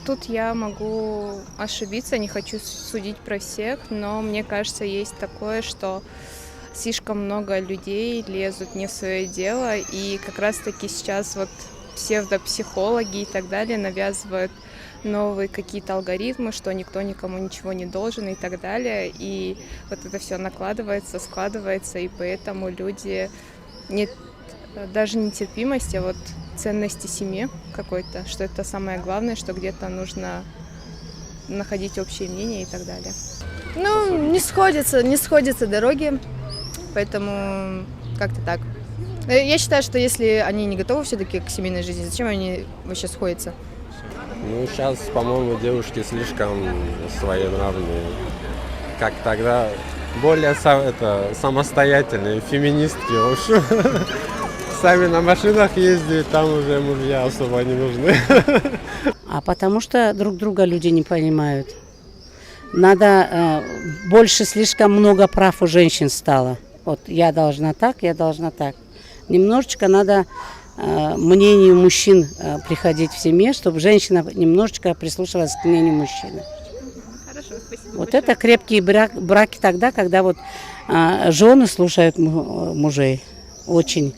Тут я могу ошибиться, не хочу судить про всех, но мне кажется, есть такое, что слишком много людей лезут не в свое дело, и как раз-таки сейчас вот псевдопсихологи и так далее навязывают новые какие-то алгоритмы, что никто никому ничего не должен и так далее, и вот это все накладывается, складывается, и поэтому люди нет даже нетерпимости, а вот ценности семьи какой-то, что это самое главное, что где-то нужно находить общее мнение и так далее. Ну, не сходятся дороги, поэтому как-то так. Я считаю, что если они не готовы все-таки к семейной жизни, зачем они вообще сходятся? Ну, сейчас, по-моему, девушки слишком своенравные. Как тогда более самостоятельные, феминистки, в общем. Сами на машинах ездят, там уже мужья особо не нужны. А потому что друг друга люди не понимают. Надо больше, слишком много прав у женщин стало. Вот я должна так, я должна так. Немножечко надо мнению мужчин приходить в семье, чтобы женщина немножечко прислушивалась к мнению мужчины. Хорошо, спасибо. Вот это крепкие браки тогда, когда вот жены слушают мужей. Очень.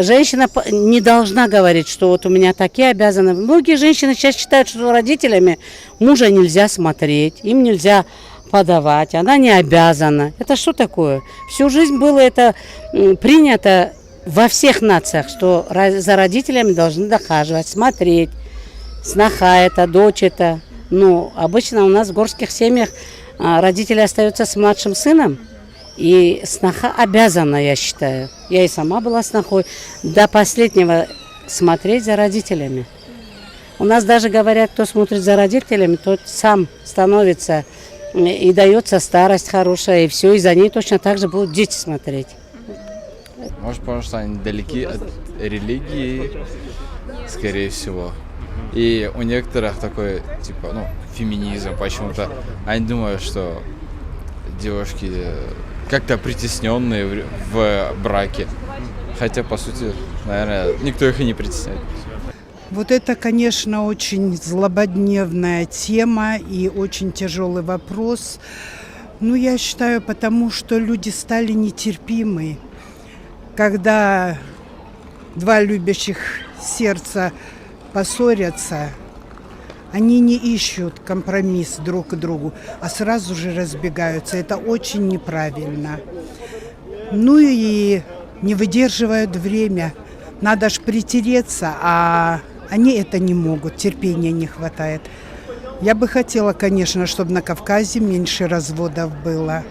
Женщина не должна говорить, что вот у меня такие обязаны. Многие женщины сейчас считают, что родителями мужа нельзя смотреть, им нельзя подавать, она не обязана. Это что такое? Всю жизнь было это принято во всех нациях, что за родителями должны дохаживать, смотреть. Сноха это, дочь это. Ну, обычно у нас в горских семьях родители остаются с младшим сыном. И сноха обязана, я считаю. Я и сама была снохой. До последнего смотреть за родителями. У нас даже говорят, кто смотрит за родителями, тот сам становится и дается старость хорошая, и все, и за ней точно так же будут дети смотреть. Может, потому что они далеки от религии, скорее всего. И у некоторых такой, типа, феминизм почему-то. Они думают, что девушки как-то притесненные в браке. Хотя, по сути, наверное, никто их и не притесняет. Вот это, конечно, очень злободневная тема и очень тяжелый вопрос. Ну, я считаю, потому что люди стали нетерпимы. Когда два любящих сердца поссорятся, они не ищут компромисс друг к другу, а сразу же разбегаются. Это очень неправильно. Ну и не выдерживают время. Надо ж притереться, а они это не могут, терпения не хватает. Я бы хотела, конечно, чтобы на Кавказе меньше разводов было.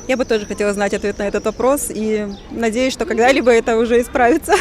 Я бы тоже хотела знать ответ на этот вопрос и надеюсь, что когда-либо это уже исправится.